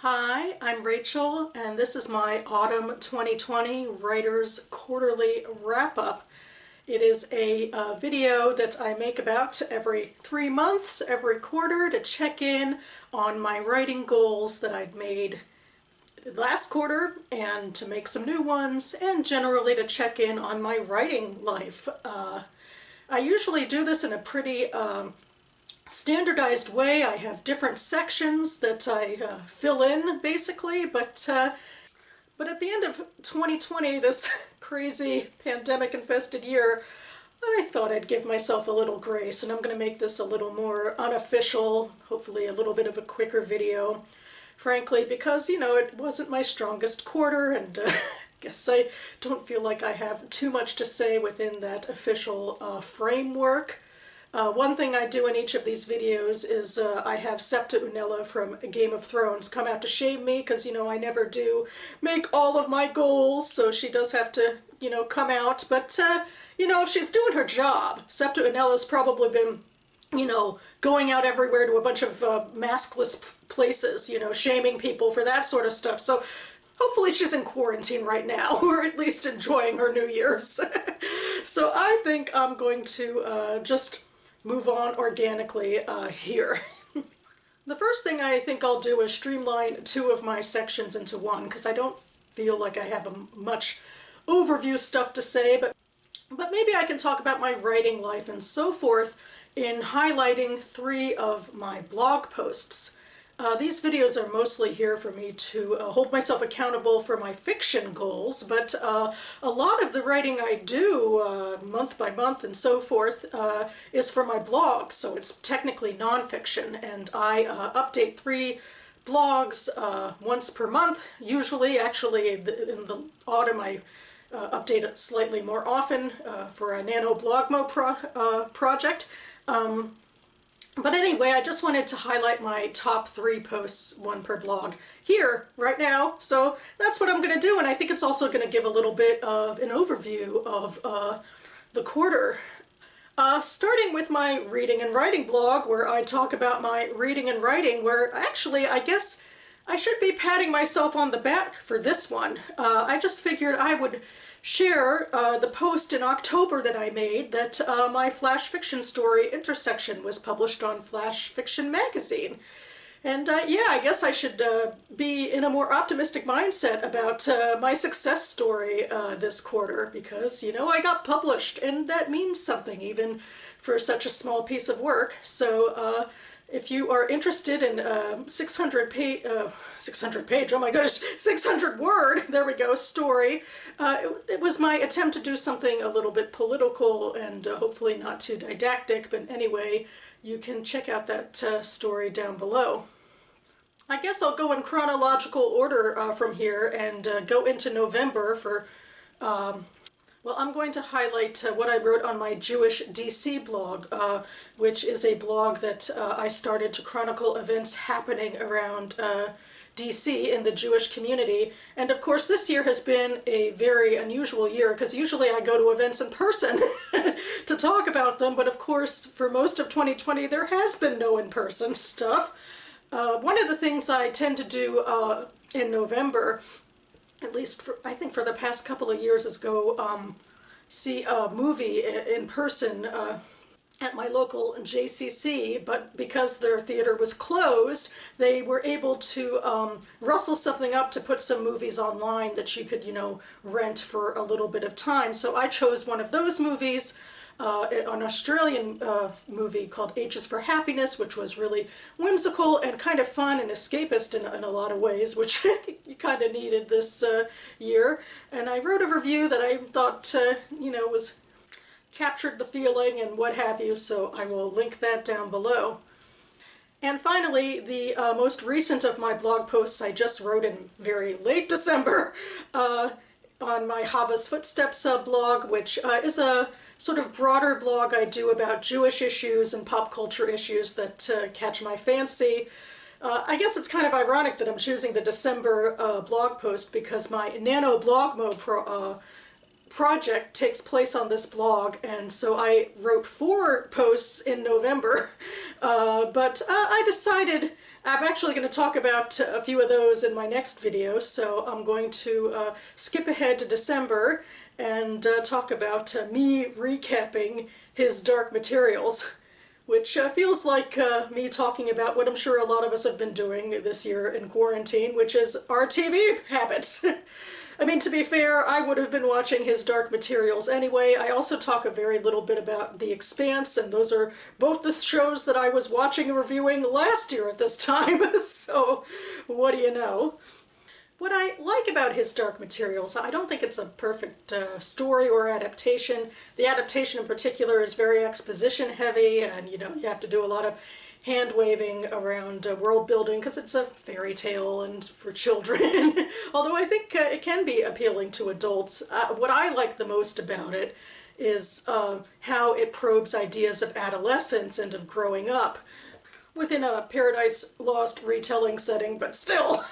Hi, I'm Rachel, and this is my Autumn 2020 Writers Quarterly Wrap-Up. It is a video that I make about every 3 months, every quarter, to check in on my writing goals that I'd made last quarter and to make some new ones, and generally to check in on my writing life. I usually do this in a pretty standardized way. I have different sections that I fill in, basically, but at the end of 2020, this crazy pandemic-infested year, I thought I'd give myself a little grace, and I'm going to make this a little more unofficial, hopefully a little bit of a quicker video, frankly, because, you know, it wasn't my strongest quarter, and I guess I don't feel like I have too much to say within that official framework. One thing I do in each of these videos is I have Septa Unella from Game of Thrones come out to shame me, because, you know, I never do make all of my goals, so she does have to, you know, come out. But, you know, if she's doing her job, Septa Unella's probably been, you know, going out everywhere to a bunch of maskless places, you know, shaming people for that sort of stuff. So hopefully she's in quarantine right now, or at least enjoying her New Year's. So I think I'm going to just move on organically here. The first thing I think I'll do is streamline two of my sections into one, because I don't feel like I have much overview stuff to say, but maybe I can talk about my writing life and so forth in highlighting 3 of my blog posts. These videos are mostly here for me to hold myself accountable for my fiction goals, but a lot of the writing I do month by month and so forth is for my blog, so it's technically nonfiction, and I update 3 blogs once per month, usually. Actually, in the autumn I update it slightly more often for a Nano Blogmo project. But anyway, I just wanted to highlight my top 3 posts, 1 per blog, here, right now. So that's what I'm going to do, and I think it's also going to give a little bit of an overview of the quarter. Starting with my reading and writing blog, where I talk about my reading and writing, where actually I guess I should be patting myself on the back for this one. I just figured I would share the post in October that I made that my flash fiction story Intersection was published on Flash Fiction magazine. And yeah, I guess I should be in a more optimistic mindset about my success story this quarter, because, you know, I got published, and that means something even for such a small piece of work. So if you are interested in 600 page, oh my gosh, 600 word, there we go, story. It was my attempt to do something a little bit political and hopefully not too didactic, but anyway, you can check out that story down below. I guess I'll go in chronological order from here and go into November for well, I'm going to highlight what I wrote on my Jewish DC blog, which is a blog that I started to chronicle events happening around DC in the Jewish community. And of course this year has been a very unusual year, because usually I go to events in person to talk about them, but of course for most of 2020 there has been no in-person stuff. One of the things I tend to do in November, at least for, I think for the past couple of years, is go see a movie in person at my local JCC, but because their theater was closed, they were able to rustle something up to put some movies online that you could, you know, rent for a little bit of time. So I chose one of those movies, an Australian movie called H is for Happiness, which was really whimsical and kind of fun and escapist in a lot of ways, which you kind of needed this year. And I wrote a review that I thought, you know, was captured the feeling and what have you, so I will link that down below. And finally, the most recent of my blog posts I just wrote in very late December on my Hava's Footsteps blog, which is a sort of broader blog I do about Jewish issues and pop culture issues that catch my fancy. I guess it's kind of ironic that I'm choosing the December blog post, because my Nano Blogmo project takes place on this blog, and so I wrote 4 posts in November, but I decided I'm actually going to talk about a few of those in my next video, so I'm going to skip ahead to December and talk about me recapping his Dark Materials, which feels like me talking about what I'm sure a lot of us have been doing this year in quarantine, which is our TV habits. I mean, to be fair, I would have been watching his Dark Materials anyway. I also talk a very little bit about The Expanse, and those are both the shows that I was watching and reviewing last year at this time, so what do you know? What I like about his Dark Materials, I don't think it's a perfect story or adaptation. The adaptation in particular is very exposition heavy, and you have to do a lot of hand-waving around world building because it's a fairy tale and for children. Although I think it can be appealing to adults. What I like the most about it is how it probes ideas of adolescence and of growing up within a Paradise Lost retelling setting, but still.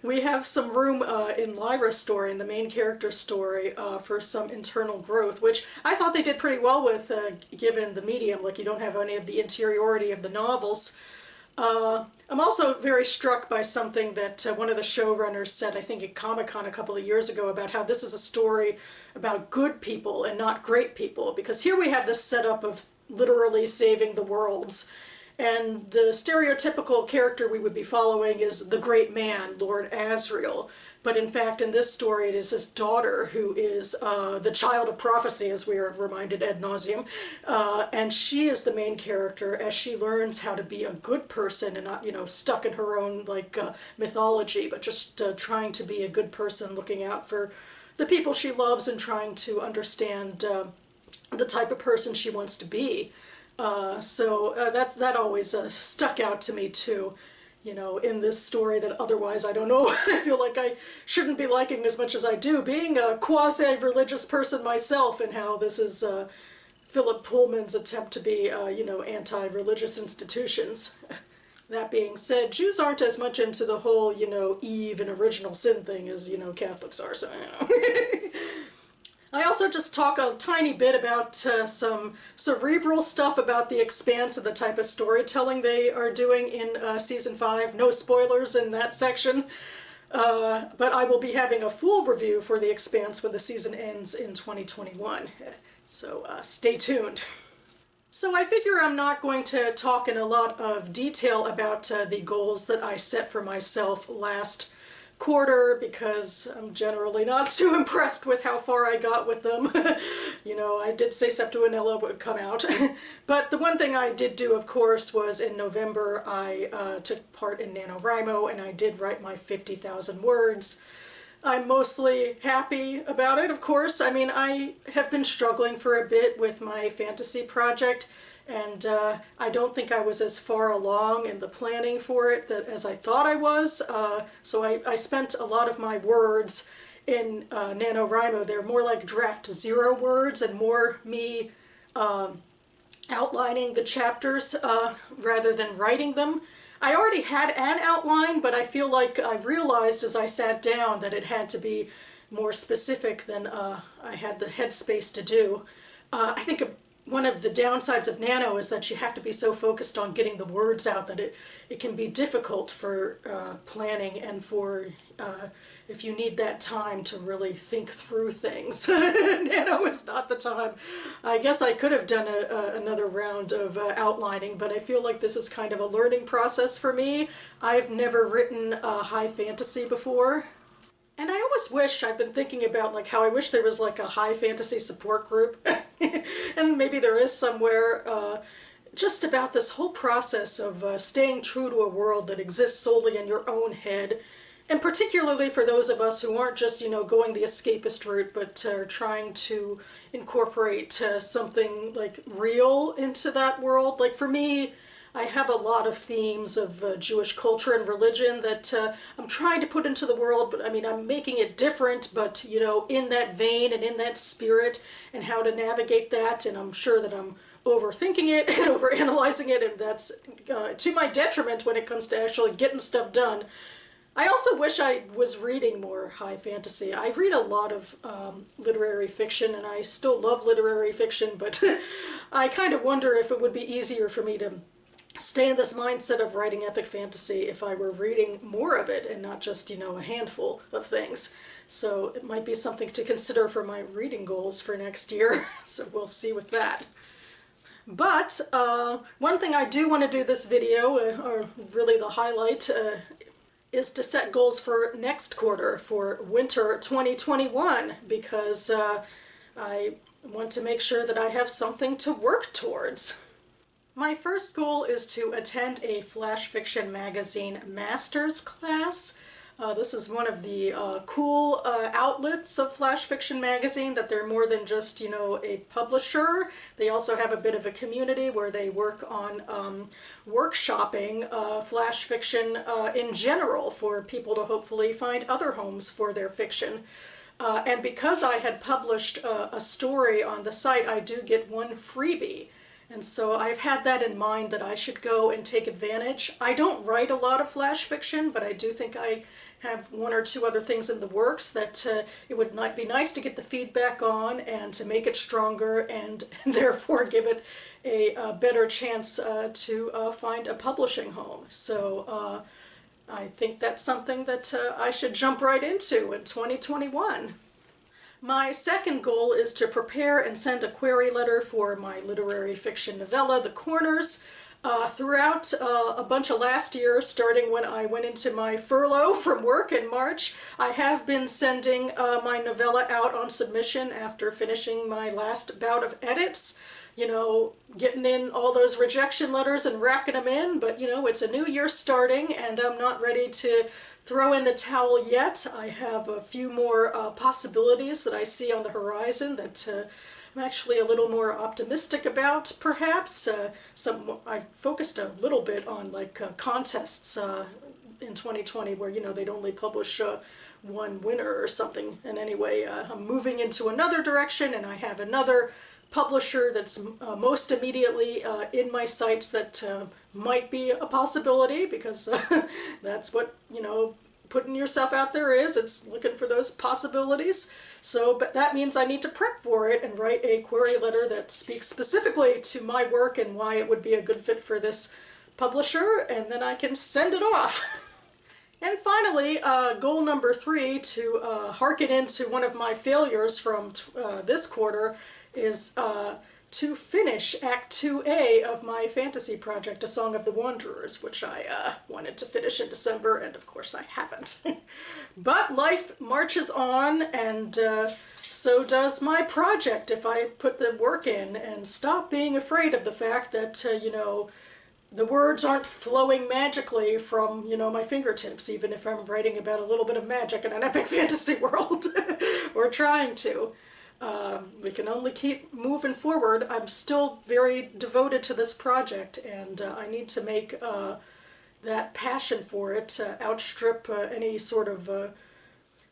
We have some room in Lyra's story, in the main character's story, for some internal growth, which I thought they did pretty well with, given the medium. Like, you don't have any of the interiority of the novels. I'm also very struck by something that one of the showrunners said, I think at Comic-Con a couple of years ago, about how this is a story about good people and not great people, because here we have this setup of literally saving the worlds. And the stereotypical character we would be following is the great man, Lord Asriel. But in fact, in this story, it is his daughter who is the child of prophecy, as we are reminded ad nauseum. And she is the main character as she learns how to be a good person and not, stuck in her own, mythology, but just trying to be a good person, looking out for the people she loves and trying to understand the type of person she wants to be. That always stuck out to me too, in this story that otherwise, I don't know, I feel like I shouldn't be liking as much as I do, being a quasi-religious person myself, and how this is Philip Pullman's attempt to be, anti-religious institutions. That being said, Jews aren't as much into the whole, Eve and original sin thing as, Catholics are, so, I also just talk a tiny bit about some cerebral stuff about The Expanse and the type of storytelling they are doing in Season 5. No spoilers in that section, but I will be having a full review for The Expanse when the season ends in 2021, so stay tuned. So I figure I'm not going to talk in a lot of detail about the goals that I set for myself last quarter, because I'm generally not too impressed with how far I got with them. I did say Septuagint would come out. But the one thing I did do, of course, was in November I took part in NaNoWriMo, and I did write my 50,000 words. I'm mostly happy about it, of course. I mean, I have been struggling for a bit with my fantasy project, and I don't think I was as far along in the planning for it as I thought I was. So I spent a lot of my words in NaNoWriMo. They're more like draft 0 words and more me outlining the chapters rather than writing them. I already had an outline, but I feel like I realized as I sat down that it had to be more specific than I had the headspace to do. I think one of the downsides of Nano is that you have to be so focused on getting the words out that it can be difficult for planning and for if you need that time to really think through things. Nano is not the time. I guess I could have done another round of outlining, but I feel like this is kind of a learning process for me. I've never written high fantasy before. And I always wish, I've been thinking about how I wish there was a high fantasy support group, and maybe there is somewhere, just about this whole process of staying true to a world that exists solely in your own head, and particularly for those of us who aren't just, going the escapist route, but are trying to incorporate something real into that world. Like for me, I have a lot of themes of Jewish culture and religion that I'm trying to put into the world, but I mean, I'm making it different, but, in that vein and in that spirit, and how to navigate that, and I'm sure that I'm overthinking it and overanalyzing it, and that's to my detriment when it comes to actually getting stuff done. I also wish I was reading more high fantasy. I read a lot of literary fiction, and I still love literary fiction, but I kind of wonder if it would be easier for me to stay in this mindset of writing epic fantasy if I were reading more of it and not just, a handful of things. So it might be something to consider for my reading goals for next year. So we'll see with that. But one thing I do want to do this video, or really the highlight, is to set goals for next quarter, for winter 2021, because I want to make sure that I have something to work towards. My first goal is to attend a Flash Fiction Magazine Master's class. This is one of the cool outlets of Flash Fiction Magazine, that they're more than just, a publisher. They also have a bit of a community where they work on workshopping Flash Fiction in general for people to hopefully find other homes for their fiction. And because I had published a story on the site, I do get one freebie. And so I've had that in mind, that I should go and take advantage. I don't write a lot of flash fiction, but I do think I have one or two other things in the works that it would be nice to get the feedback on and to make it stronger, and therefore give it a better chance to find a publishing home. So I think that's something that I should jump right into in 2021. My second goal is to prepare and send a query letter for my literary fiction novella, The Corners. Throughout a bunch of last year, starting when I went into my furlough from work in March, I have been sending my novella out on submission after finishing my last bout of edits. Getting in all those rejection letters and racking them in, but it's a new year starting, and I'm not ready to throw in the towel yet. I have a few more possibilities that I see on the horizon that I'm actually a little more optimistic about, perhaps. I focused a little bit on contests in 2020 where they'd only publish one winner or something. And anyway, I'm moving into another direction, and I have another publisher that's most immediately in my sights that might be a possibility, because that's what putting yourself out there is. It's looking for those possibilities. So, but that means I need to prep for it and write a query letter that speaks specifically to my work and why it would be a good fit for this publisher, and then I can send it off. And finally, goal number 3, to harken into one of my failures from this quarter, is to finish Act 2A of my fantasy project, A Song of the Wanderers, which I wanted to finish in December, and of course I haven't. But life marches on, and so does my project if I put the work in and stop being afraid of the fact that, the words aren't flowing magically from, my fingertips, even if I'm writing about a little bit of magic in an epic fantasy world, or trying to. We can only keep moving forward. I'm still very devoted to this project, and I need to make that passion for it outstrip any sort of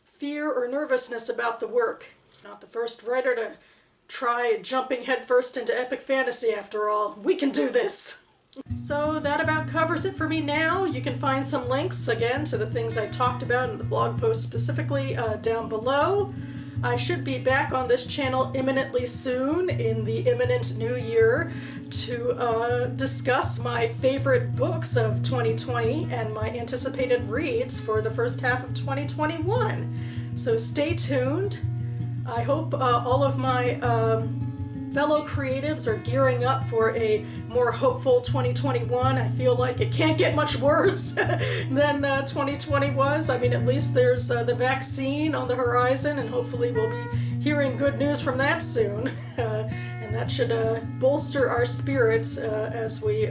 fear or nervousness about the work. Not the first writer to try jumping headfirst into epic fantasy, after all. We can do this! So that about covers it for me now. You can find some links, again, to the things I talked about in the blog post specifically down below. I should be back on this channel imminently soon, in the imminent new year, to discuss my favorite books of 2020 and my anticipated reads for the first half of 2021. So stay tuned. I hope all of my fellow creatives are gearing up for a more hopeful 2021. I feel like it can't get much worse than 2020 was. I mean, at least there's the vaccine on the horizon, and hopefully we'll be hearing good news from that soon. And that should bolster our spirits as we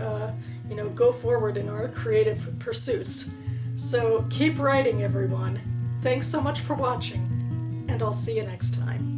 go forward in our creative pursuits. So keep writing, everyone. Thanks so much for watching, and I'll see you next time.